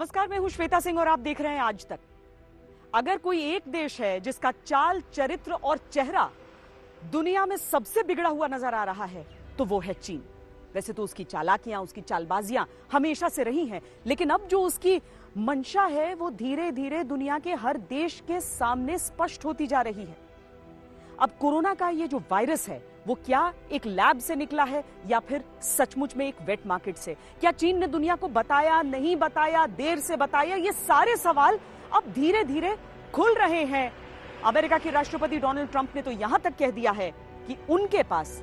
नमस्कार, मैं हूं श्वेता सिंह और आप देख रहे हैं आज तक। अगर कोई एक देश है जिसका चाल, चरित्र और चेहरा दुनिया में सबसे बिगड़ा हुआ नजर आ रहा है तो वो है चीन। वैसे तो उसकी चालाकियां, उसकी चालबाजियां हमेशा से रही हैं, लेकिन अब जो उसकी मंशा है वो धीरे धीरे दुनिया के हर देश के सामने स्पष्ट होती जा रही है। अब कोरोना का ये जो वायरस है वो क्या एक लैब से निकला है या फिर सचमुच में एक वेट मार्केट से? क्या चीन ने दुनिया को बताया, नहीं बताया, देर से बताया? ये सारे सवाल अब धीरे धीरे खुल रहे हैं। अमेरिका के राष्ट्रपति डोनाल्ड ट्रंप ने तो यहां तक कह दिया है कि उनके पास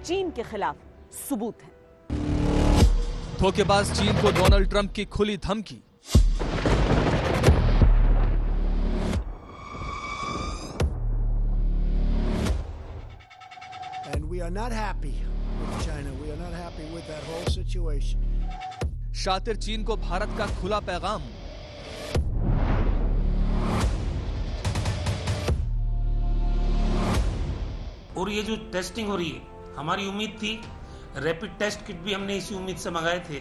चीन के खिलाफ सबूत है। धोखेबाज चीन को डोनाल्ड ट्रंप की खुली धमकी। And we are not happy with China. We are not happy with that whole situation. शातिर चीन को भारत का खुला पैगाम। और ये जो टेस्टिंग हो रही है, हमारी उम्मीद थी, रैपिड टेस्ट किट भी हमने इसी उम्मीद से मंगाए थे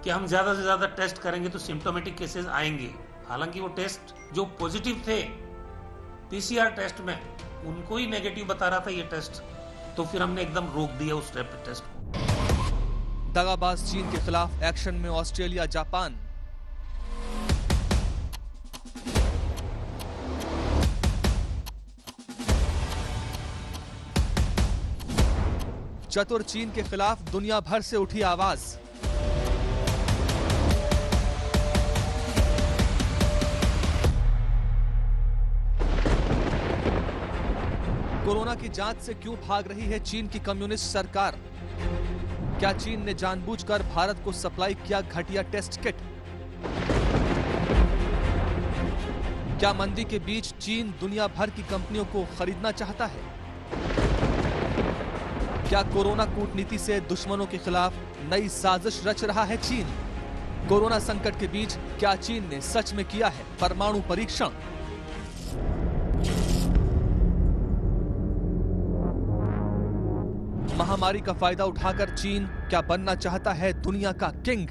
कि हम ज्यादा से ज्यादा टेस्ट करेंगे तो सिम्टोमेटिक केसेस आएंगे। हालांकि वो टेस्ट जो पॉजिटिव थे पीसीआर टेस्ट में, उनको ही नेगेटिव बता रहा था ये टेस्ट, तो फिर हमने एकदम रोक दिया उस रैपिड टेस्ट को। दगाबाज चीन के खिलाफ एक्शन में ऑस्ट्रेलिया, जापान। चतुर चीन के खिलाफ दुनिया भर से उठी आवाज। कोरोना की जांच से क्यों भाग रही है चीन की कम्युनिस्ट सरकार? क्या चीन ने जानबूझकर भारत को सप्लाई किया घटिया टेस्ट किट? क्या मंदी के बीच चीन दुनिया भर की कंपनियों को खरीदना चाहता है? क्या कोरोना कूटनीति से दुश्मनों के खिलाफ नई साजिश रच रहा है चीन? कोरोना संकट के बीच क्या चीन ने सच में किया है परमाणु परीक्षण? महामारी का फायदा उठाकर चीन क्या बनना चाहता है दुनिया का किंग?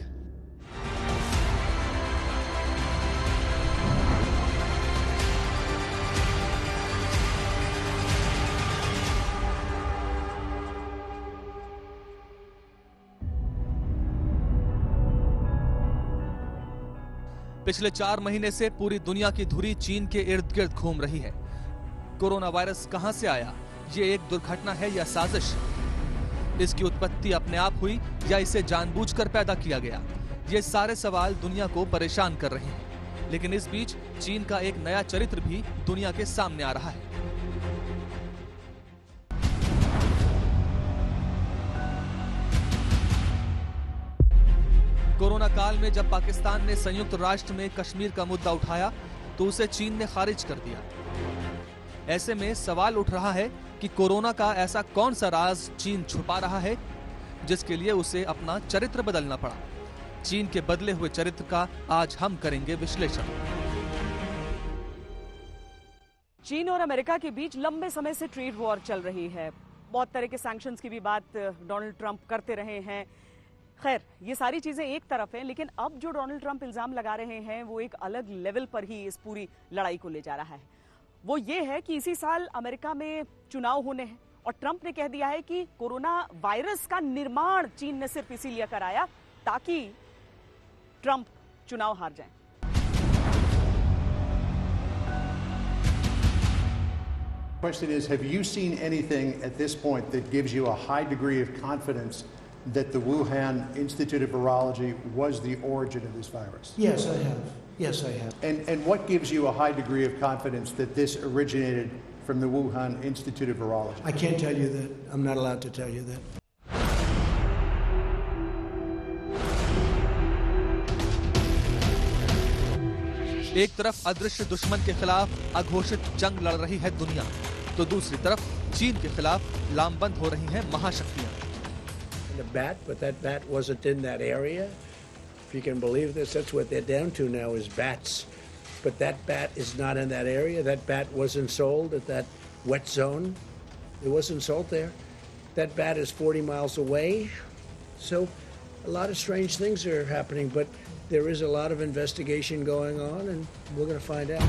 पिछले 4 महीने से पूरी दुनिया की धुरी चीन के इर्द गिर्द घूम रही है। कोरोना वायरस कहां से आया? ये एक दुर्घटना है या साजिश? इसकी उत्पत्ति अपने आप हुई या इसे जानबूझकर पैदा किया गया? ये सारे सवाल दुनिया को परेशान कर रहे हैं। लेकिन इस बीच चीन का एक नया चरित्र भी दुनिया के सामने आ रहा है। कोरोना काल में जब पाकिस्तान ने संयुक्त राष्ट्र में कश्मीर का मुद्दा उठाया तो उसे चीन ने खारिज कर दिया। ऐसे में सवाल उठ रहा है कि कोरोना का ऐसा कौन सा राज चीन छुपा रहा है जिसके लिए उसे अपना चरित्र बदलना पड़ा। चीन के बदले हुए चरित्र का आज हम करेंगे विश्लेषण। चीन और अमेरिका के बीच लंबे समय से ट्रेड वॉर चल रही है। बहुत तरह के सैंक्शंस की भी बात डोनाल्ड ट्रंप करते रहे हैं। खैर, ये सारी चीजें एक तरफ हैं, लेकिन अब जो डोनाल्ड ट्रंप इल्जाम लगा रहे हैं वो एक अलग लेवल पर ही इस पूरी लड़ाई को ले जा रहा है। वो ये है कि इसी साल अमेरिका में चुनाव होने हैं और ट्रंप ने कह दिया है कि कोरोना वायरस का निर्माण चीन ने सिर्फ इसीलिए कराया ताकि ट्रंप चुनाव हार जाएं। Question is, have you seen anything at this point that gives you a high degree of confidence that the Wuhan Institute of Virology was the origin of this virus? Yes, I have. Yes, I have. And what gives you a high degree of confidence that this originated from the Wuhan Institute of Virology? I can't tell you that. I'm not allowed to tell you that. एक तरफ अदृश्य दुश्मन के खिलाफ अघोषित जंग लड़ रही है दुनिया, तो दूसरी तरफ चीन के खिलाफ लामबंद हो रही हैं महाशक्तियां। The bat, but that bat wasn't in that area. If you can believe this, that's what they're down to now is bats. But that bat is not in that area. That bat wasn't sold at that wet zone. It wasn't sold there. That bat is 40 miles away. So a lot of strange things are happening, but there is a lot of investigation going on, and we're going to find out.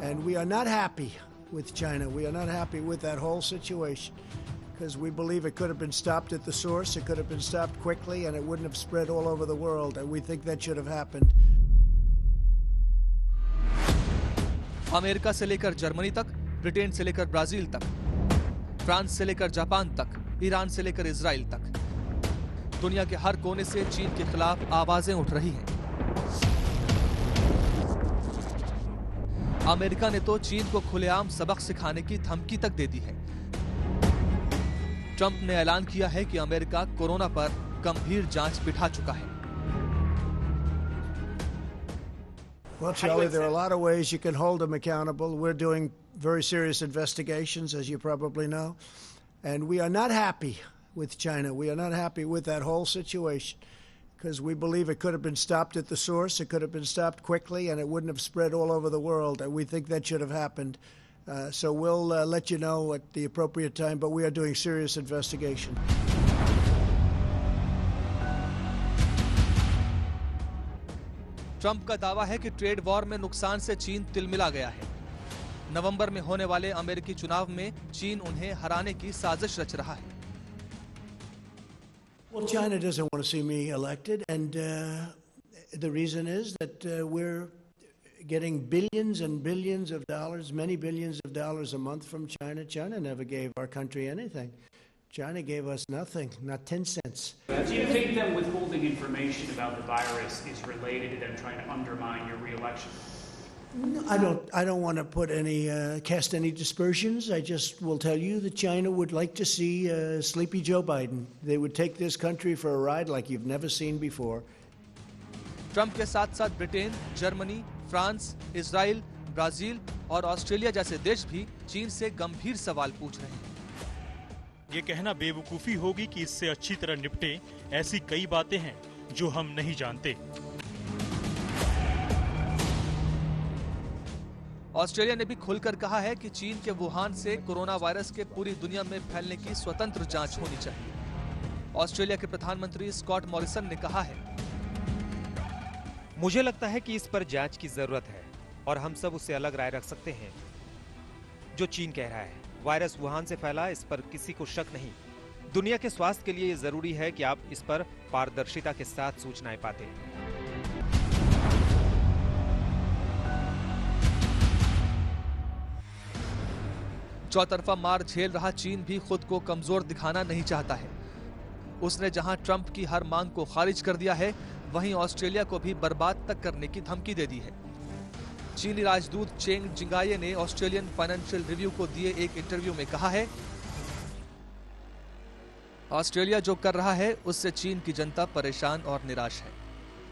And we are not happy with China. We are not happy with that whole situation, because we believe it could have been stopped at the source, it could have been stopped quickly, and it wouldn't have spread all over the world, and we think that should have happened. America से लेकर Germany तक, Britain से लेकर Brazil तक, France से लेकर Japan तक, Iran से लेकर इजराइल तक, दुनिया के हर कोने से चीन के खिलाफ आवाजें उठ रही हैं। अमेरिका ने तो चीन को खुलेआम सबक सिखाने की धमकी तक दे दी है। ट्रंप ने ऐलान किया है कि अमेरिका कोरोना पर गंभीर जांच बिठा चुका है। Well, Charlie, there are a lot of ways you can hold them accountable. We're doing very serious investigations, as you probably know. And we are not happy with China. We are not happy with that whole situation, because we believe it could have been stopped at the source, it could have been stopped quickly, and it wouldn't have spread all over the world. And we think that should have happened. So we'll let you know at the appropriate time, but we are doing serious investigation. Trump का दावा है कि trade war में नुकसान से चीन तिलमिला गया है। नवंबर में होने वाले अमेरिकी चुनाव में चीन उन्हें हराने की साजिश रच रहा है। Well, China doesn't want to see me elected, and the reason is that we're getting billions and billions of dollars, many billions of dollars a month from China. China never gave our country anything. China gave us nothing, not 10 cents. Do you think that withholding information about the virus is related to them trying to undermine your re-election? No, I don't want to put any cast any dispersions. I just will tell you that China would like to see sleepy Joe Biden. They would take this country for a ride like you've never seen before. Trump के साथ साथ Britain, Germany, France, Israel, Brazil और Australia जैसे देश भी चीन से गंभीर सवाल पूछ रहे हैं। ये कहना बेवकूफी होगी कि इससे अच्छी तरह निपटे, ऐसी कई बातें हैं जो हम नहीं जानते। ऑस्ट्रेलिया ने भी खुलकर कहा है कि चीन के वुहान से कोरोना वायरस के पूरी दुनिया में फैलने की स्वतंत्र जांच होनी चाहिए। ऑस्ट्रेलिया के प्रधानमंत्री स्कॉट मॉरिसन ने कहा है, मुझे लगता है कि इस पर जांच की जरूरत है और हम सब उससे अलग राय रख सकते हैं। जो चीन कह रहा है वायरस वुहान से फैला, इस पर किसी को शक नहीं। दुनिया के स्वास्थ्य के लिए यह जरूरी है कि आप इस पर पारदर्शिता के साथ सूचनाएं पाते हैं। चौतरफा मार झेल रहा चीन भी खुद को कमजोर दिखाना नहीं चाहता है। उसने जहां ट्रंप की हर मांग को खारिज कर दिया है, वहीं ऑस्ट्रेलिया को भी बर्बाद तक करने की धमकी दे दी है। चीनी राजदूत चेंग जिंगाये ने ऑस्ट्रेलियन फाइनेंशियल रिव्यू को दिए एक इंटरव्यू में कहा है, ऑस्ट्रेलिया जो कर रहा है उससे चीन की जनता परेशान और निराश है।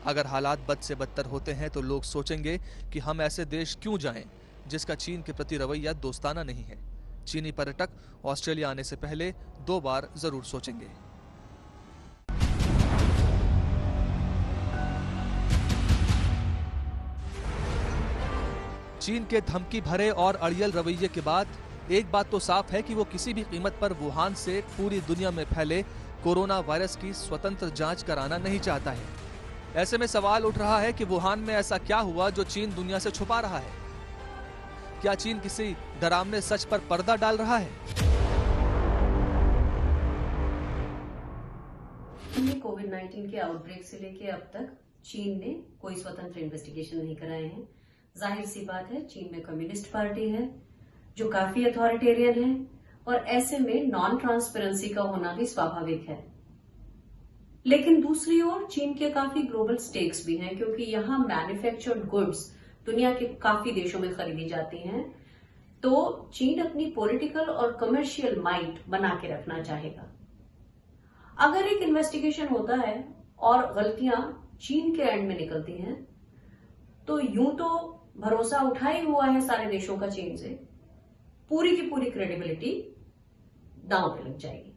अगर हालात बद से बदतर होते हैं तो लोग सोचेंगे कि हम ऐसे देश क्यों जाएं जिसका चीन के प्रति रवैया दोस्ताना नहीं है। चीनी पर्यटक ऑस्ट्रेलिया आने से पहले 2 बार जरूर सोचेंगे। चीन के धमकी भरे और अड़ियल रवैये के बाद एक बात तो साफ है कि वो किसी भी कीमत पर वुहान से पूरी दुनिया में फैले कोरोना वायरस की स्वतंत्र जांच कराना नहीं चाहता है। ऐसे में सवाल उठ रहा है कि वुहान में ऐसा क्या हुआ जो चीन दुनिया से छुपा रहा है? क्या चीन किसी डरावने सच पर पर्दा डाल रहा है? कोविड-19 के आउटब्रेक से लेके अब तक चीन ने कोई स्वतंत्र इन्वेस्टिगेशन नहीं कराए हैं। जाहिर सी बात है, चीन में कम्युनिस्ट पार्टी है जो काफी अथॉरिटेरियन है, और ऐसे में नॉन ट्रांसपेरेंसी का होना भी स्वाभाविक है। लेकिन दूसरी ओर चीन के काफी ग्लोबल स्टेक्स भी हैं, क्योंकि यहां मैन्युफैक्चर्ड गुड्स दुनिया के काफी देशों में खरीदी जाती हैं, तो चीन अपनी पॉलिटिकल और कमर्शियल माइट बना के रखना चाहेगा। अगर एक इन्वेस्टिगेशन होता है और गलतियां चीन के एंड में निकलती हैं, तो यूं तो भरोसा उठा ही हुआ है सारे देशों का चीन से, पूरी की पूरी क्रेडिबिलिटी दांव पे लग जाएगी।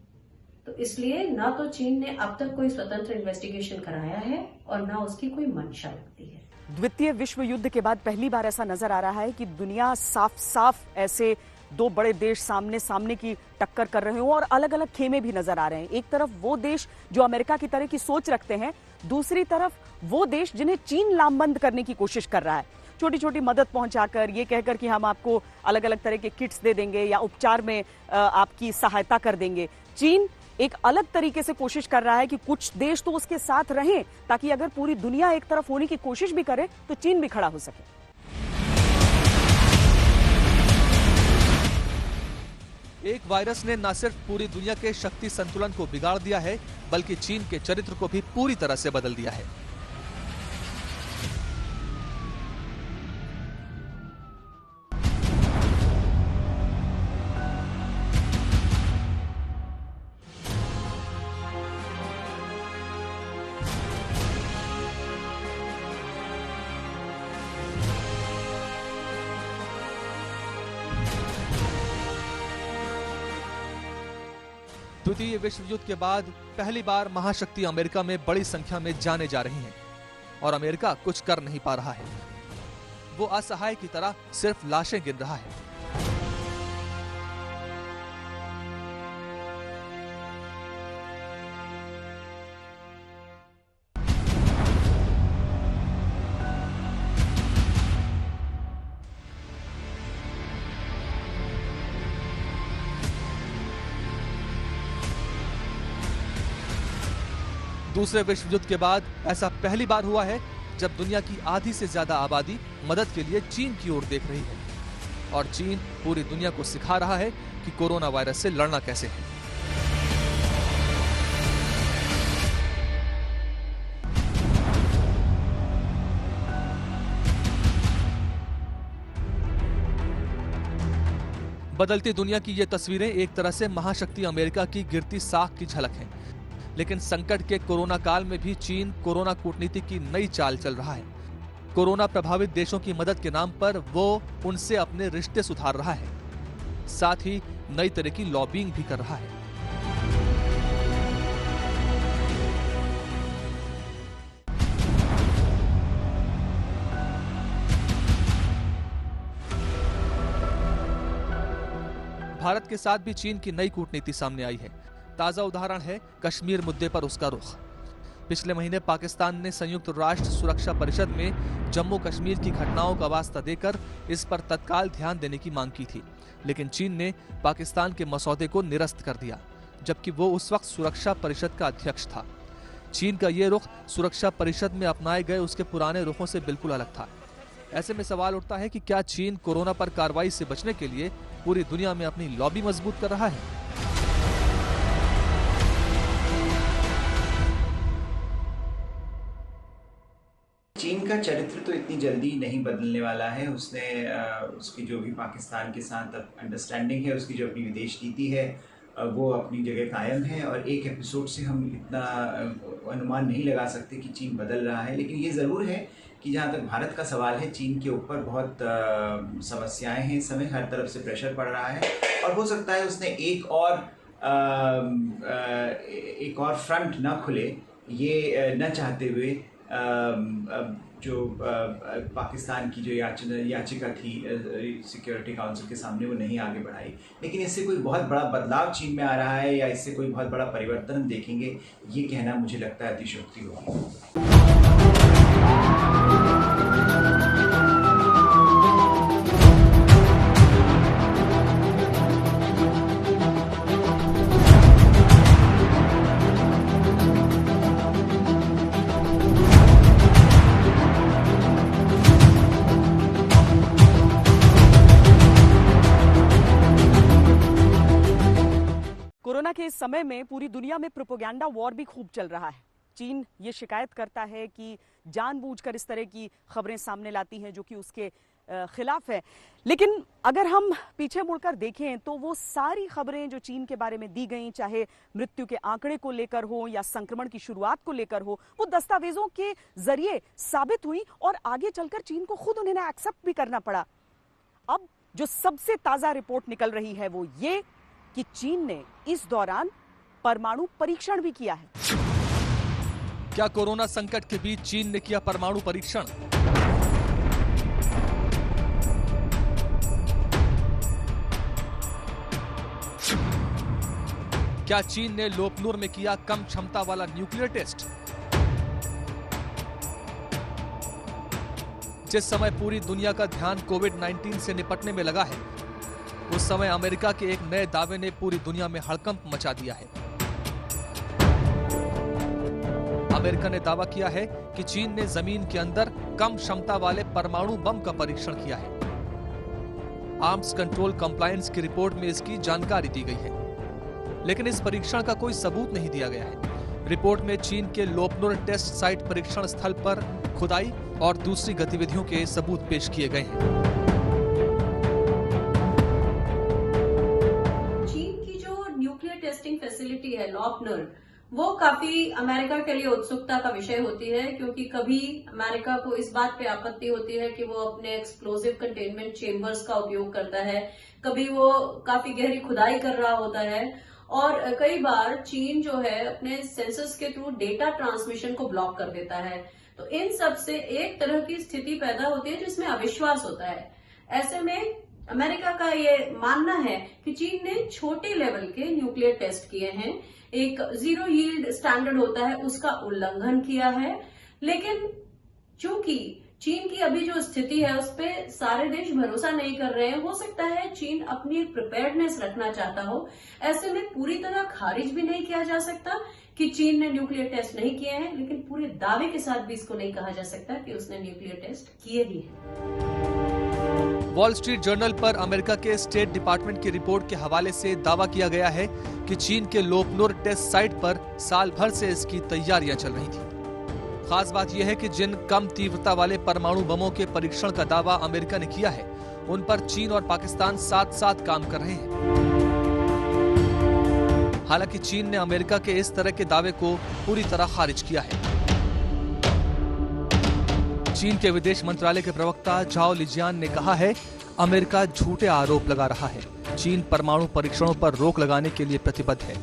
तो इसलिए ना तो चीन ने अब तक कोई स्वतंत्र इन्वेस्टिगेशन कराया है और ना उसकी कोई मंशा लगती है। द्वितीय विश्व युद्ध के बाद पहली बार ऐसा नजर आ रहा है कि दुनिया साफ साफ ऐसे दो बड़े देश सामने सामने की टक्कर कर रहे हो और अलग अलग खेमे भी नजर आ रहे हैं। एक तरफ वो देश जो अमेरिका की तरह की सोच रखते हैं, दूसरी तरफ वो देश जिन्हें चीन लामबंद करने की कोशिश कर रहा है, छोटी छोटी मदद पहुंचाकर, ये कहकर कि हम आपको अलग अलग तरह के किट्स दे देंगे या उपचार में आपकी सहायता कर देंगे। चीन एक अलग तरीके से कोशिश कर रहा है कि कुछ देश तो उसके साथ रहें, ताकि अगर पूरी दुनिया एक तरफ होने की कोशिश भी करे तो चीन भी खड़ा हो सके। एक वायरस ने न सिर्फ पूरी दुनिया के शक्ति संतुलन को बिगाड़ दिया है, बल्कि चीन के चरित्र को भी पूरी तरह से बदल दिया है। द्वितीय विश्व युद्ध के बाद पहली बार महाशक्ति अमेरिका में बड़ी संख्या में जाने जा रही हैं और अमेरिका कुछ कर नहीं पा रहा है। वो असहाय की तरह सिर्फ लाशें गिन रहा है। दूसरे विश्व युद्ध के बाद ऐसा पहली बार हुआ है जब दुनिया की आधी से ज्यादा आबादी मदद के लिए चीन की ओर देख रही है और चीन पूरी दुनिया को सिखा रहा है कि कोरोना वायरस से लड़ना कैसे है। बदलती दुनिया की ये तस्वीरें एक तरह से महाशक्ति अमेरिका की गिरती साख की झलक हैं। लेकिन संकट के कोरोना काल में भी चीन कोरोना कूटनीति की नई चाल चल रहा है। कोरोना प्रभावित देशों की मदद के नाम पर वो उनसे अपने रिश्ते सुधार रहा है, साथ ही नई तरह की लॉबिंग भी कर रहा है। भारत के साथ भी चीन की नई कूटनीति सामने आई है। ताजा उदाहरण है कश्मीर मुद्दे पर उसका रुख। पिछले महीने पाकिस्तान ने संयुक्त राष्ट्र सुरक्षा परिषद में जम्मू कश्मीर की घटनाओं का वास्ता देकर इस पर तत्काल ध्यान देने की मांग की थी, लेकिन चीन ने पाकिस्तान के मसौदे को निरस्त कर दिया, जबकि वो उस वक्त सुरक्षा परिषद का अध्यक्ष था। चीन का ये रुख सुरक्षा परिषद में अपनाए गए उसके पुराने रुखों से बिल्कुल अलग था। ऐसे में सवाल उठता है कि क्या चीन कोरोना पर कार्रवाई से बचने के लिए पूरी दुनिया में अपनी लॉबी मजबूत कर रहा है? चीन का चरित्र तो इतनी जल्दी नहीं बदलने वाला है। उसने उसकी जो भी पाकिस्तान के साथ अंडरस्टैंडिंग है, उसकी जो अपनी विदेश नीति है, वो अपनी जगह कायम है और एक एपिसोड से हम इतना अनुमान नहीं लगा सकते कि चीन बदल रहा है। लेकिन ये ज़रूर है कि जहाँ तक भारत का सवाल है, चीन के ऊपर बहुत समस्याएं हैं इस समय, हर तरफ से प्रेशर पड़ रहा है और हो सकता है उसने एक और फ्रंट ना खुले, ये न चाहते हुए जो पाकिस्तान की जो याचिका थी सिक्योरिटी काउंसिल के सामने, वो नहीं आगे बढ़ाई। लेकिन इससे कोई बहुत बड़ा बदलाव चीन में आ रहा है या इससे कोई बहुत बड़ा परिवर्तन देखेंगे, ये कहना मुझे लगता है अतिशयोक्ति होगी। कोरोना के इस समय में पूरी दुनिया में प्रोपेगेंडा वॉर भी खूब चल रहा है। चीन ये शिकायत करता है कि जानबूझकर इस तरह की खबरें सामने लाती हैं जो कि उसके खिलाफ है। लेकिन अगर हम पीछे मुड़कर देखें तो वो सारी खबरें जो चीन के बारे में दी गई, चाहे मृत्यु के आंकड़े को लेकर हो या संक्रमण की शुरुआत को लेकर हो, वो दस्तावेजों के जरिए साबित हुई और आगे चलकर चीन को खुद उन्हें एक्सेप्ट भी करना पड़ा। अब जो सबसे ताजा रिपोर्ट निकल रही है वो ये कि चीन ने इस दौरान परमाणु परीक्षण भी किया है। क्या कोरोना संकट के बीच चीन ने किया परमाणु परीक्षण? क्या चीन ने लोपनूर में किया कम क्षमता वाला न्यूक्लियर टेस्ट? जिस समय पूरी दुनिया का ध्यान कोविड-19 से निपटने में लगा है, उस समय अमेरिका के एक नए दावे ने पूरी दुनिया में हड़कंप मचा दिया है। अमेरिका ने दावा किया है कि चीन ने जमीन के अंदर कम क्षमता वाले परमाणु बम का परीक्षण किया है। आर्म्स कंट्रोल कंप्लायंस की रिपोर्ट में इसकी जानकारी दी गई है, लेकिन इस परीक्षण का कोई सबूत नहीं दिया गया है। रिपोर्ट में चीन के लोपनूर टेस्ट साइट परीक्षण स्थल पर खुदाई और दूसरी गतिविधियों के सबूत पेश किए गए हैं। चीन की जो न्यूक्लियर टेस्टिंग फैसिलिटी है लोपनूर, वो काफी अमेरिका के लिए उत्सुकता का विषय होती है, क्योंकि कभी अमेरिका को इस बात पे आपत्ति होती है कि वो अपने एक्सप्लोजिव कंटेनमेंट चेम्बर्स का उपयोग करता है, कभी वो काफी गहरी खुदाई कर रहा होता है, और कई बार चीन जो है अपने सेंसर्स के थ्रू डेटा ट्रांसमिशन को ब्लॉक कर देता है। तो इन सब से एक तरह की स्थिति पैदा होती है जिसमें अविश्वास होता है। ऐसे में अमेरिका का ये मानना है कि चीन ने छोटे लेवल के न्यूक्लियर टेस्ट किए हैं, एक जीरो यील्ड स्टैंडर्ड होता है उसका उल्लंघन किया है, लेकिन चूंकि चीन की अभी जो स्थिति है उस पे सारे देश भरोसा नहीं कर रहे हैं। हो सकता है चीन अपनी प्रिपेयर्डनेस रखना चाहता हो। ऐसे में पूरी तरह खारिज भी नहीं किया जा सकता कि चीन ने न्यूक्लियर टेस्ट नहीं किए हैं, लेकिन पूरे दावे के साथ भी इसको नहीं कहा जा सकता कि उसने न्यूक्लियर टेस्ट किए भी हैं। वॉल स्ट्रीट जर्नल पर अमेरिका के स्टेट डिपार्टमेंट की रिपोर्ट के हवाले से दावा किया गया है कि चीन के लोपनूर टेस्ट साइट पर साल भर से इसकी तैयारियां चल रही थी। खास बात यह है कि जिन कम तीव्रता वाले परमाणु बमों के परीक्षण का दावा अमेरिका ने किया है, उन पर चीन और पाकिस्तान साथ साथ काम कर रहे हैं। हालांकि चीन ने अमेरिका के इस तरह के दावे को पूरी तरह खारिज किया है। चीन के विदेश मंत्रालय के प्रवक्ता झाओ लिजियान ने कहा है, अमेरिका झूठे आरोप लगा रहा है। चीन परमाणु परीक्षणों पर रोक लगाने के लिए प्रतिबद्ध है।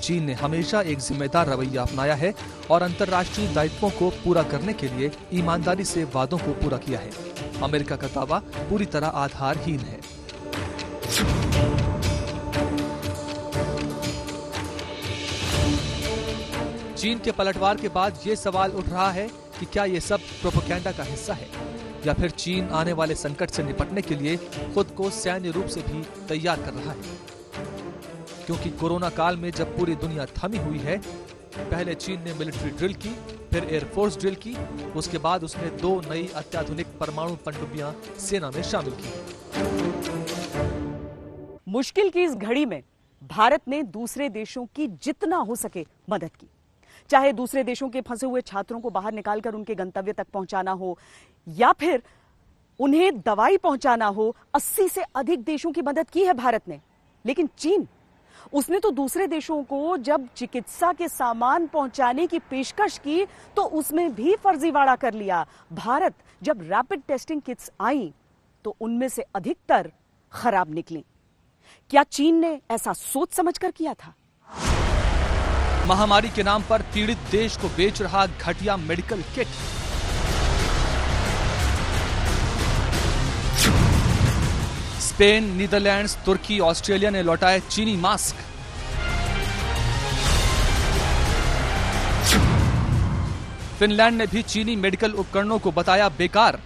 चीन ने हमेशा एक जिम्मेदार रवैया अपनाया है और अंतर्राष्ट्रीय दायित्वों को पूरा करने के लिए ईमानदारी से वादों को पूरा किया है। अमेरिका का दावा पूरी तरह आधारहीन है। चीन के पलटवार के बाद ये सवाल उठ रहा है कि क्या ये सब प्रोपेगेंडा का हिस्सा है, या फिर चीन आने वाले संकट से निपटने के लिए खुद को सैन्य रूप से भी तैयार कर रहा है। क्योंकि कोरोना काल में जब पूरी दुनिया थमी हुई है, पहले चीन ने मिलिट्री ड्रिल की, फिर एयरफोर्स ड्रिल की, उसके बाद उसने 2 नई अत्याधुनिक परमाणु पनडुब्बियां सेना में शामिल की। मुश्किल की इस घड़ी में भारत ने दूसरे देशों की जितना हो सके मदद की, चाहे दूसरे देशों के फंसे हुए छात्रों को बाहर निकालकर उनके गंतव्य तक पहुंचाना हो, या फिर उन्हें दवाई पहुंचाना हो। 80 से अधिक देशों की मदद की है भारत ने। लेकिन चीन, उसने तो दूसरे देशों को जब चिकित्सा के सामान पहुंचाने की पेशकश की तो उसमें भी फर्जीवाड़ा कर लिया। भारत जब रैपिड टेस्टिंग किट्स आई तो उनमें से अधिकतर खराब निकली। क्या चीन ने ऐसा सोच समझकर किया था? महामारी के नाम पर पीड़ित देश को बेच रहा घटिया मेडिकल किट। स्पेन, नीदरलैंड्स, तुर्की, ऑस्ट्रेलिया ने लौटाए चीनी मास्क। फिनलैंड ने भी चीनी मेडिकल उपकरणों को बताया बेकार।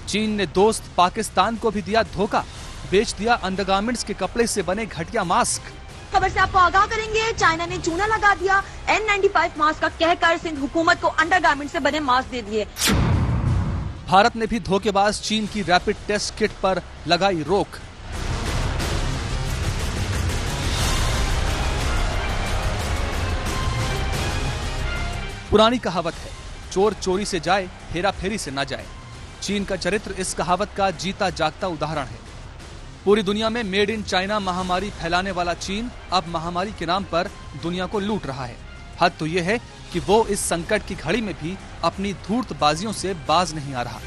चीन ने दोस्त पाकिस्तान को भी दिया धोखा, बेच दिया अंडरगारमेंट्स के कपड़े से बने घटिया मास्क। खबर से आपको आगाह करेंगे, चाइना ने चूना लगा दिया N95 मास्क का कहकर सिंध हुकूमत को अंडरगारमेंट से बने मास्क दे दिए। भारत ने भी धोखेबाज चीन की रैपिड टेस्ट किट पर लगाई रोक। पुरानी कहावत है, चोर चोरी से जाए, हेरा फेरी से ना जाए। चीन का चरित्र इस कहावत का जीता जागता उदाहरण है। पूरी दुनिया में मेड इन चाइना महामारी फैलाने वाला चीन अब महामारी के नाम पर दुनिया को लूट रहा है। हद तो यह है कि वो इस संकट की घड़ी में भी अपनी धूर्तबाजियों से बाज नहीं आ रहा।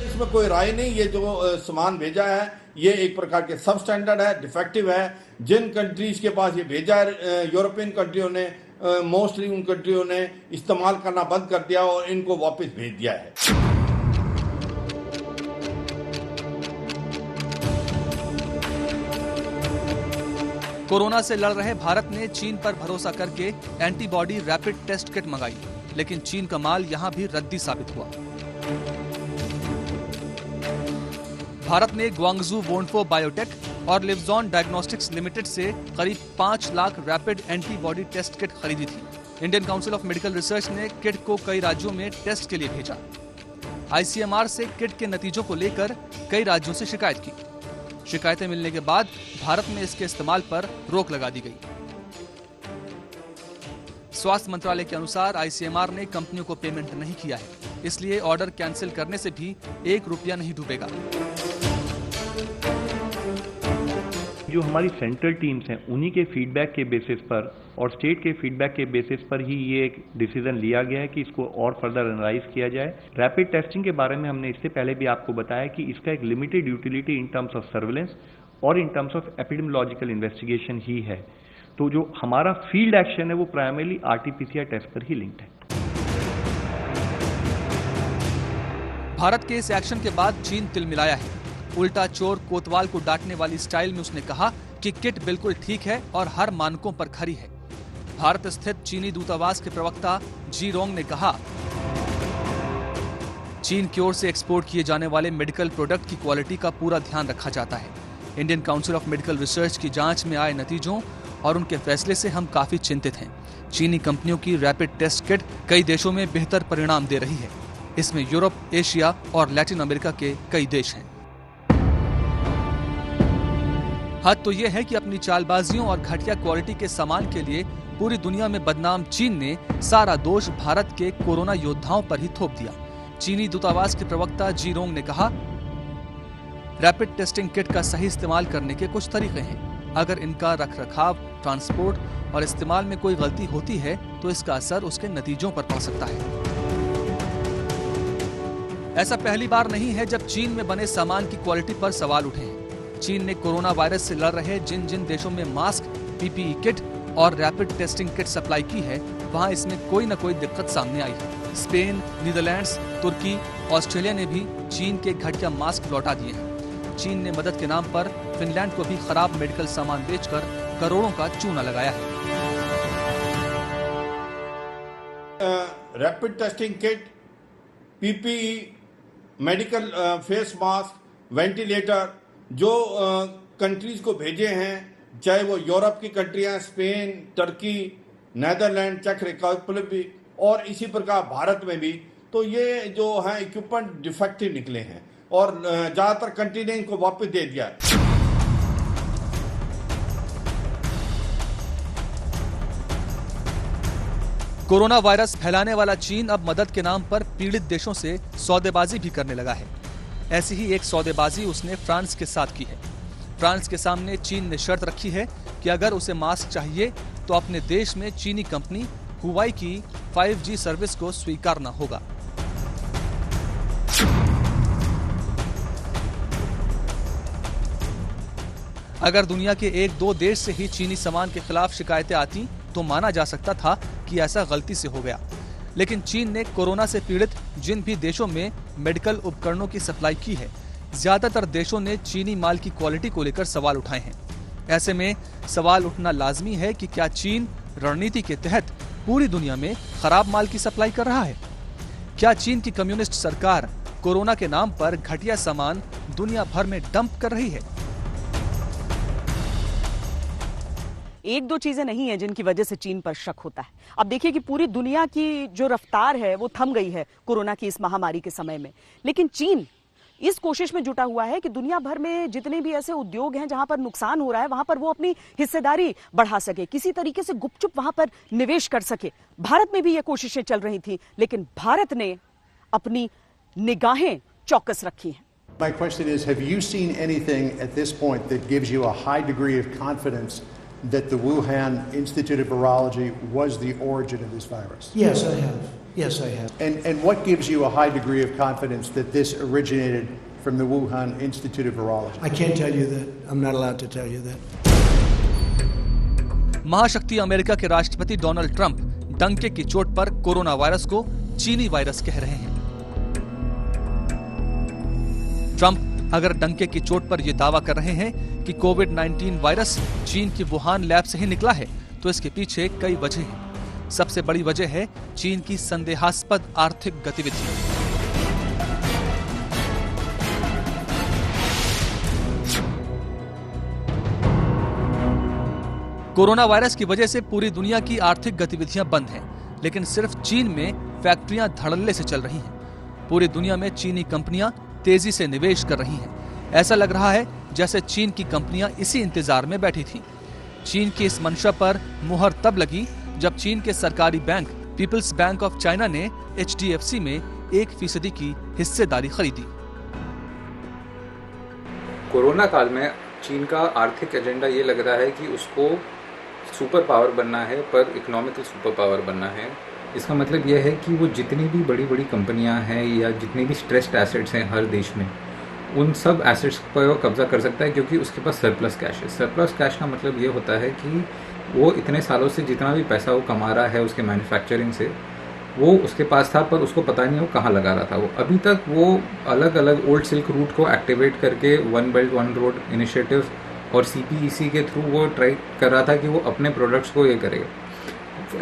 This इसमें कोई राय नहीं। ये जो सामान भेजा है ये एक प्रकार के सब स्टैंडर्ड है, डिफेक्टिव है। जिन कंट्रीज के पास ये भेजा है, यूरोपियन कंट्रियों ने मोस्टली उन कंट्रियों ने इस्तेमाल करना बंद कर दिया और इनको वापस भेज दिया है। कोरोना से लड़ रहे भारत ने चीन पर भरोसा करके एंटीबॉडी रैपिड टेस्ट किट मंगाई, लेकिन चीन का माल यहां भी रद्दी साबित हुआ। भारत ने ग्वांगजू वोन्फो बायोटेक और लिवजॉन डायग्नोस्टिक्स लिमिटेड से करीब 5 lakh rapid antibody test kit खरीदी थी। Indian council of medical research ने किट को कई राज्यों में टेस्ट के लिए भेजा। आईसीएमआर से किट के नतीजों को लेकर कई राज्यों से शिकायत की। शिकायतें मिलने के बाद भारत में इसके इस्तेमाल पर रोक लगा दी गई। स्वास्थ्य मंत्रालय के अनुसार आईसीएमआर ने कंपनियों को पेमेंट नहीं किया है, इसलिए ऑर्डर कैंसिल करने से भी 1 रुपया नहीं डूबेगा। जो हमारी सेंट्रल टीम्स हैं उन्हीं के फीडबैक के बेसिस पर और स्टेट के फीडबैक के बेसिस पर ही ये एक डिसीजन लिया गया है कि इसको और फर्दर एनालाइज किया जाए। रैपिड टेस्टिंग के बारे में हमने इससे पहले भी आपको बताया कि इसका एक limited utility in terms of surveillance और in terms of epidemiological investigation ही है। तो जो हमारा फील्ड एक्शन है वो प्राइमरली आरटी-पीसीआर टेस्ट पर ही लिंक्ड है। भारत के इस एक्शन के बाद चीन तिलमिलाया है। उल्टा चोर कोतवाल को डांटने वाली स्टाइल में उसने कहा कि किट बिल्कुल ठीक है और हर मानकों पर खरी है। भारत स्थित चीनी दूतावास के प्रवक्ता जी रोंग ने कहा, चीन की ओर से एक्सपोर्ट किए जाने वाले मेडिकल प्रोडक्ट की क्वालिटी का पूरा ध्यान रखा जाता है। Indian council of medical research की जांच में आए नतीजों और उनके फैसले से हम काफी चिंतित हैं। चीनी कंपनियों की रैपिड टेस्ट किट कई देशों में बेहतर परिणाम दे रही है। इसमें यूरोप, एशिया और लैटिन अमेरिका के कई देश हैं। हद तो यह है कि अपनी चालबाजियों और घटिया क्वालिटी के सामान के लिए पूरी दुनिया में बदनाम चीन ने सारा दोष भारत के कोरोना योद्धाओं पर ही थोप दिया। चीनी दूतावास के प्रवक्ता जी रोंग ने कहा, रैपिड टेस्टिंग किट का सही इस्तेमाल करने के कुछ तरीके हैं। अगर इनका रखरखाव, ट्रांसपोर्ट और इस्तेमाल में कोई गलती होती है तो इसका असर उसके नतीजों पर पड़ सकता है। ऐसा पहली बार नहीं है जब चीन में बने सामान की क्वालिटी पर सवाल उठे हैं। चीन ने कोरोना वायरस से लड़ रहे जिन जिन देशों में मास्क, पीपीई किट और रैपिड टेस्टिंग किट सप्लाई की है, वहां इसमें कोई न कोई दिक्कत सामने आई है। स्पेन, नीदरलैंड्स, तुर्की, ऑस्ट्रेलिया ने भी चीन के घटिया मास्क लौटा दिए हैं। चीन ने मदद के नाम पर फिनलैंड को भी खराब मेडिकल सामान बेचकर करोड़ों का चूना लगाया है। Rapid testing kit, PPE, medical face mask, ventilator जो कंट्रीज को भेजे हैं, चाहे वो यूरोप की कंट्रियां, स्पेन, तुर्की, नीदरलैंड, चेक रिपब्लिक और इसी प्रकार भारत में भी, तो ये जो है इक्विपमेंट डिफेक्टिव निकले हैं और ज्यादातर कंट्री ने इनको वापस दे दिया है। कोरोना वायरस फैलाने वाला चीन अब मदद के नाम पर पीड़ित देशों से सौदेबाजी भी करने लगा है। ऐसी ही एक सौदेबाजी उसने फ्रांस के साथ की है। फ्रांस के सामने चीन ने शर्त रखी है कि अगर उसे मास्क चाहिए तो अपने देश में चीनी कंपनी हुवाई की 5G सर्विस को स्वीकारना होगा। अगर दुनिया के 1-2 देश से ही चीनी सामान के खिलाफ शिकायतें आती तो माना जा सकता था कि ऐसा गलती से हो गया, लेकिन चीन ने कोरोना से पीड़ित जिन भी देशों में मेडिकल उपकरणों की सप्लाई की है, ज्यादातर देशों ने चीनी माल की क्वालिटी को लेकर सवाल उठाए हैं। ऐसे में सवाल उठना लाजमी है कि क्या चीन रणनीति के तहत पूरी दुनिया में खराब माल की सप्लाई कर रहा है? क्या चीन की कम्युनिस्ट सरकार कोरोना के नाम पर घटिया सामान दुनिया भर में डंप कर रही है? एक दो चीजें नहीं है जिनकी वजह से चीन पर शक होता है। अब देखिए कि पूरी दुनिया की जो रफ्तार है वो थम गई है कोरोना की इस महामारी के समय में, लेकिन चीन इस कोशिश में जुटा हुआ है कि दुनिया भर में जितने भी ऐसे उद्योग हैं जहां पर नुकसान हो रहा है वहां पर वो अपनी हिस्सेदारी बढ़ा सके, किसी तरीके से गुपचुप वहां पर निवेश कर सके। भारत में भी ये कोशिशें चल रही थी, लेकिन भारत ने अपनी निगाहें चौकस रखी हैं। My question is, have you seen anything at this point that gives you a high degree of confidence that the Wuhan Institute of Virology was the origin of this virus? Yes, I have. Yes, I have. And what gives you a high degree of confidence that this originated from the Wuhan Institute of Virology? I can't tell you that. I'm not allowed to tell you that. महाशक्ति America के राष्ट्रपति Donald Trump डंके की चोट पर corona virus को चीनी virus कह रहे हैं। ट्रंप अगर डंके की चोट पर यह दावा कर रहे हैं कि कोविड-19 वायरस चीन की वुहान लैब से ही निकला है, तो इसके पीछे कई वजह हैं। सबसे बड़ी वजह है चीन की संदेहास्पद आर्थिक गतिविधि। कोरोना वायरस की वजह से पूरी दुनिया की आर्थिक गतिविधियां बंद हैं, लेकिन सिर्फ चीन में फैक्ट्रियां धड़ल्ले से चल रही हैं। पूरी दुनिया में चीनी कंपनियां तेजी से निवेश कर रही हैं। ऐसा लग रहा है जैसे चीन की कंपनियां इसी इंतजार में बैठी थीं। चीन की इस मंशा पर मुहर तब लगी जब चीन के सरकारी bank peoples bank of China ने HDFC में 1% की हिस्सेदारी खरीदी। कोरोना काल में चीन का आर्थिक एजेंडा ये लग रहा है कि उसको सुपर पावर बनना है, पर इकोनॉमिकल सुपर पावर बनना है। इसका मतलब यह है कि वो जितनी भी बड़ी बड़ी कंपनियां हैं या जितनी भी स्ट्रेस्ड एसेट्स हैं हर देश में, उन सब एसेट्स पर वो कब्जा कर सकता है, क्योंकि उसके पास सरप्लस कैश है। सरप्लस कैश का मतलब ये होता है कि वो इतने सालों से जितना भी पैसा वो कमा रहा है उसके मैन्युफैक्चरिंग से, वो उसके पास था, पर उसको पता नहीं वो कहाँ लगा रहा था। वो अभी तक वो अलग अलग ओल्ड सिल्क रूट को एक्टिवेट करके one belt one road initiative और CPEC के थ्रू वो ट्राई कर रहा था कि वो अपने प्रोडक्ट्स को ये करेगा,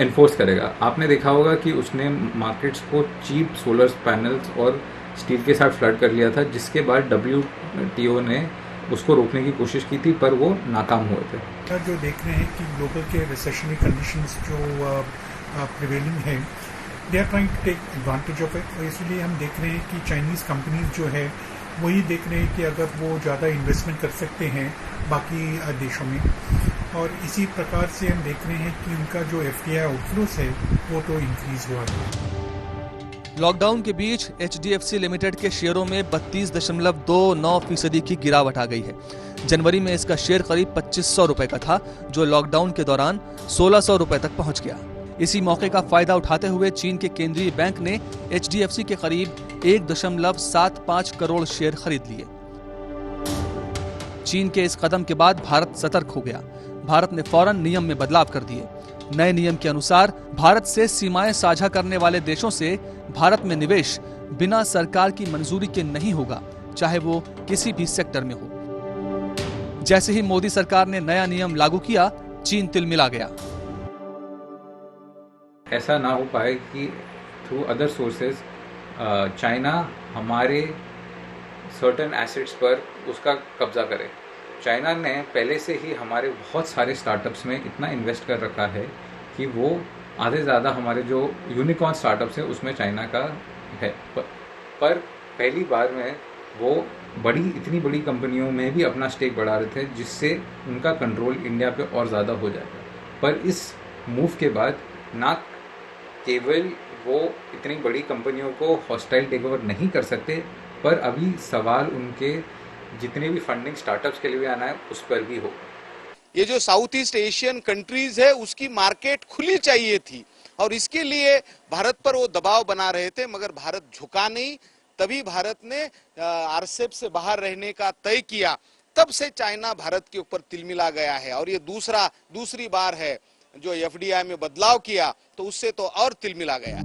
एनफोर्स करेगा। आपने देखा होगा कि उसने मार्केट्स को चीप सोलर पैनल्स और स्टील के साथ फ्लड कर लिया था, जिसके बाद WTO ने उसको रोकने की कोशिश की थी, पर वो नाकाम हुए थे। जो देख रहे हैं कि ग्लोबल के रिसेशनरी कंडीशंस जो प्रिवेलिंग है, they are trying to take advantage of it. और इसलिए हम देख रहे हैं कि चाइनीज़ कंपनीज जो है वही देख रहे हैं कि अगर वो ज़्यादा इन्वेस्टमेंट कर सकते हैं बाकी देशों में, और इसी प्रकार से हम देख रहे हैं कि उनका जो FDI आउटफ्लोस है वो तो इंक्रीज हुआ है। लॉकडाउन के बीच HDFC लिमिटेड के शेयरों में 32.29% की गिरावट आ गई है। जनवरी में इसका शेयर करीब 2500 रुपए का था, जो लॉकडाउन के दौरान 1600 रुपए तक पहुंच गया। इसी मौके का फायदा उठाते हुए चीन के केंद्रीय बैंक ने HDFC के करीब 1.75 करोड़ शेयर खरीद लिए। चीन के इस कदम के बाद भारत सतर्क हो गया। भारत ने फौरन नियम में बदलाव कर दिए। नए नियम के अनुसार भारत से सीमाएं साझा करने वाले देशों से भारत में निवेश बिना सरकार की मंजूरी के नहीं होगा, चाहे वो किसी भी सेक्टर में हो। जैसे ही मोदी सरकार ने नया नियम लागू किया, चीन तिलमिला गया। ऐसा ना हो पाए कि थ्रू अदर सोर्सेज चाइना हमारे सर्टेन एसेट्स पर उसका कब्जा करे। चाइना ने पहले से ही हमारे बहुत सारे स्टार्टअप्स में इतना इन्वेस्ट कर रखा है कि वो आधे से ज़्यादा हमारे जो यूनिकॉर्न स्टार्टअप्स हैं उसमें चाइना का है। पर पहली बार में वो इतनी बड़ी कंपनियों में भी अपना स्टेक बढ़ा रहे थे, जिससे उनका कंट्रोल इंडिया पे और ज़्यादा हो जाएगा। पर इस मूव के बाद ना केवल वो इतनी बड़ी कंपनियों को हॉस्टाइल टेकओवर नहीं कर सकते, पर अभी सवाल उनके जितने भी फंडिंग स्टार्टअप्स के लिए आना है उस पर भी हो। ये जो साउथ ईस्ट एशियन कंट्रीज है उसकी मार्केट खुली चाहिए थी, और इसके लिए भारत पर वो दबाव बना रहे थे, मगर भारत झुका नहीं। तभी भारत ने RCEP से बाहर रहने का तय किया। तब से चाइना भारत के ऊपर तिलमिला गया है, और ये दूसरी बार है जो FDI में बदलाव किया, तो उससे तो और तिलमिला गया।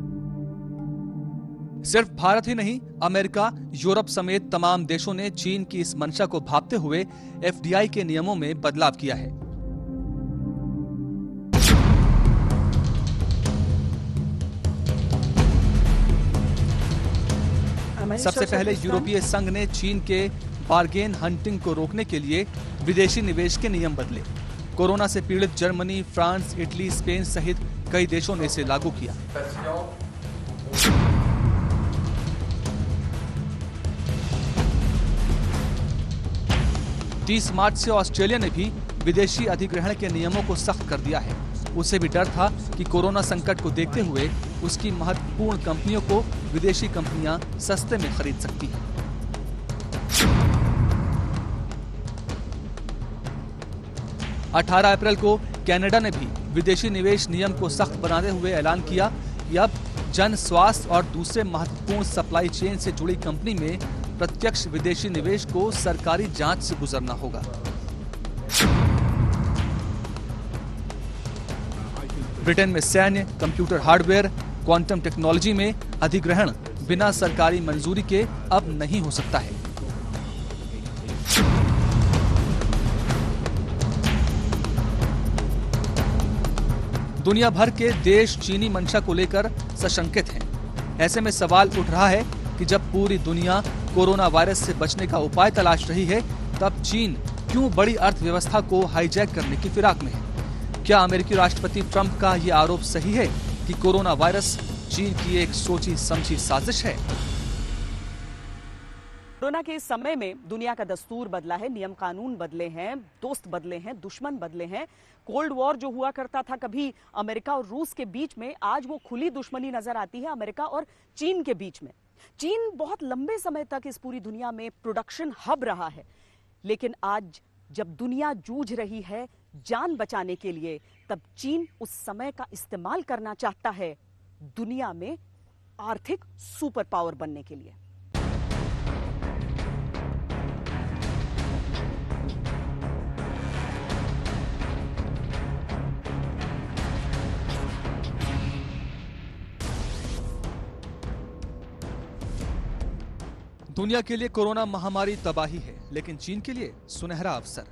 सिर्फ भारत ही नहीं, अमेरिका, यूरोप समेत तमाम देशों ने चीन की इस मंशा को भांपते हुए FDI के नियमों में बदलाव किया है। सबसे पहले यूरोपीय संघ ने चीन के बार्गेन हंटिंग को रोकने के लिए विदेशी निवेश के नियम बदले। कोरोना से पीड़ित जर्मनी, फ्रांस, इटली, स्पेन सहित कई देशों ने इसे लागू किया। 30 मार्च से ऑस्ट्रेलिया ने भी विदेशी अधिग्रहण के नियमों को सख्त कर दिया है। उसे भी डर था कि कोरोना संकट को देखते हुए उसकी महत्वपूर्ण कंपनियों को विदेशी कंपनियां सस्ते में खरीद सकती हैं। 18 अप्रैल को कनाडा ने भी विदेशी निवेश नियम को सख्त बनाते हुए ऐलान किया कि अब जन स्वास्थ्य और दूसरे महत्वपूर्ण सप्लाई चेन से जुड़ी कंपनी में प्रत्यक्ष विदेशी निवेश को सरकारी जांच से गुजरना होगा। ब्रिटेन में सैन्य, कंप्यूटर हार्डवेयर, क्वांटम टेक्नोलॉजी में अधिग्रहण बिना सरकारी मंजूरी के अब नहीं हो सकता है। दुनिया भर के देश चीनी मंशा को लेकर सशंकित हैं। ऐसे में सवाल उठ रहा है कि जब पूरी दुनिया कोरोना वायरस से बचने का उपाय तलाश रही है, तब चीन क्यों बड़ी अर्थव्यवस्था को हाईजैक करने की फिराक में है? क्या अमेरिकी राष्ट्रपति ट्रंप का ये आरोप सही है कि कोरोना वायरस चीन की एक सोची समझी साजिश है? कोरोना के इस समय में दुनिया का दस्तूर बदला है, नियम कानून बदले हैं, दोस्त बदले हैं, दुश्मन बदले हैं। कोल्ड वॉर जो हुआ करता था कभी अमेरिका और रूस के बीच में, आज वो खुली दुश्मनी नजर आती है अमेरिका और चीन के बीच में। चीन बहुत लंबे समय तक इस पूरी दुनिया में प्रोडक्शन हब रहा है, लेकिन आज जब दुनिया जूझ रही है जान बचाने के लिए, तब चीन उस समय का इस्तेमाल करना चाहता है दुनिया में आर्थिक सुपर पावर बनने के लिए। दुनिया के लिए कोरोना महामारी तबाही है, लेकिन चीन के लिए सुनहरा अवसर।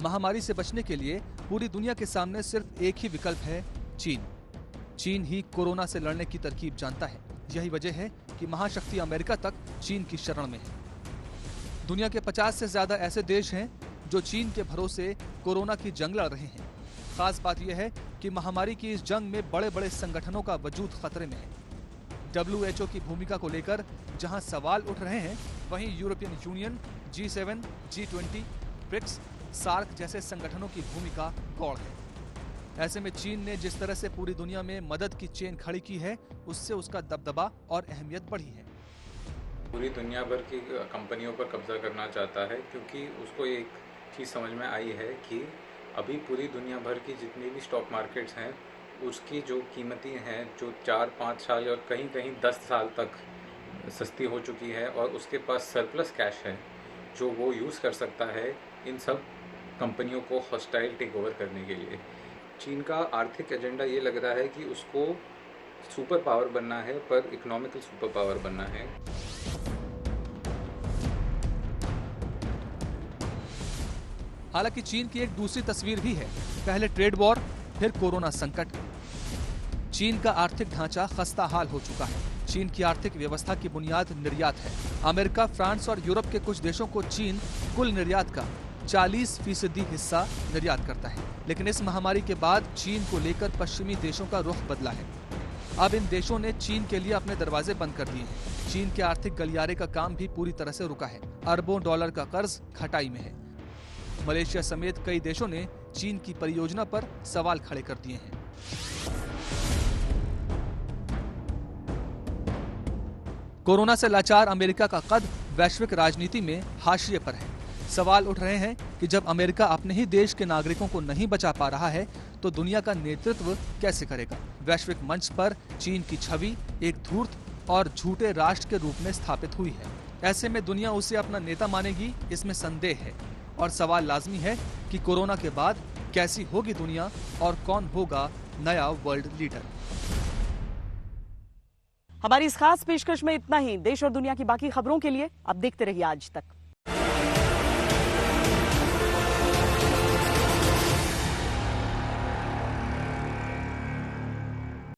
महामारी से बचने के लिए पूरी दुनिया के सामने सिर्फ एक ही विकल्प है, चीन। चीन ही कोरोना से लड़ने की तरकीब जानता है। यही वजह है कि महाशक्ति अमेरिका तक चीन की शरण में है। दुनिया के 50 से ज्यादा ऐसे देश हैं जो चीन के भरोसे कोरोना की जंग लड़ रहे हैं। खास बात यह है कि महामारी की इस जंग में बड़े बड़े संगठनों का वजूद खतरे में है। WHO की भूमिका को लेकर जहां सवाल उठ रहे हैं, वहीं European union, G7, G20, BRICS, SAARC जैसे संगठनों की भूमिका गौड़ है। ऐसे में चीन ने जिस तरह से पूरी दुनिया में मदद की चेन खड़ी की है, उससे उसका दबदबा और अहमियत बढ़ी है। पूरी दुनिया भर की कंपनियों पर कब्जा करना चाहता है, क्योंकि उसको एक चीज़ समझ में आई है कि अभी पूरी दुनिया भर की जितनी भी स्टॉक मार्केट्स हैं, उसकी जो कीमतें हैं, जो 4-5 साल और कहीं कहीं 10 साल तक सस्ती हो चुकी है, और उसके पास सरप्लस कैश है जो वो यूज़ कर सकता है इन सब कंपनियों को हॉस्टाइल टेक ओवर करने के लिए। चीन का आर्थिक एजेंडा ये लग रहा है कि उसको सुपर पावर बनना है, पर इकोनॉमिकल सुपर पावर बनना है। हालांकि चीन की एक दूसरी तस्वीर भी है। पहले ट्रेड वॉर, फिर कोरोना संकट। चीन का आर्थिक ढांचा खस्ता हाल हो चुका है। चीन की आर्थिक व्यवस्था की बुनियाद निर्यात है। अमेरिका, फ्रांस और यूरोप के कुछ देशों को चीन कुल निर्यात का 40% हिस्सा निर्यात करता है। लेकिन इस महामारी के बाद चीन को लेकर पश्चिमी देशों का रुख बदला है। अब इन देशों ने चीन के लिए अपने दरवाजे बंद कर दिए हैं। चीन के आर्थिक गलियारे का काम भी पूरी तरह से रुका है। अरबों डॉलर का कर्ज खटाई में है। मलेशिया समेत कई देशों ने चीन की परियोजना पर सवाल खड़े कर दिए हैं। कोरोना से लाचार अमेरिका का कद वैश्विक राजनीति में हाशिए पर है। सवाल उठ रहे हैं कि जब अमेरिका अपने ही देश के नागरिकों को नहीं बचा पा रहा है, तो दुनिया का नेतृत्व कैसे करेगा? वैश्विक मंच पर चीन की छवि एक धूर्त और झूठे राष्ट्र के रूप में स्थापित हुई है। ऐसे में दुनिया उसे अपना नेता मानेगी, इसमें संदेह है। और सवाल लाजमी है कि कोरोना के बाद कैसी होगी दुनिया और कौन होगा नया वर्ल्ड लीडर। हमारी इस खास पेशकश में इतना ही। देश और दुनिया की बाकी खबरों के लिए आप देखते रहिए आज तक।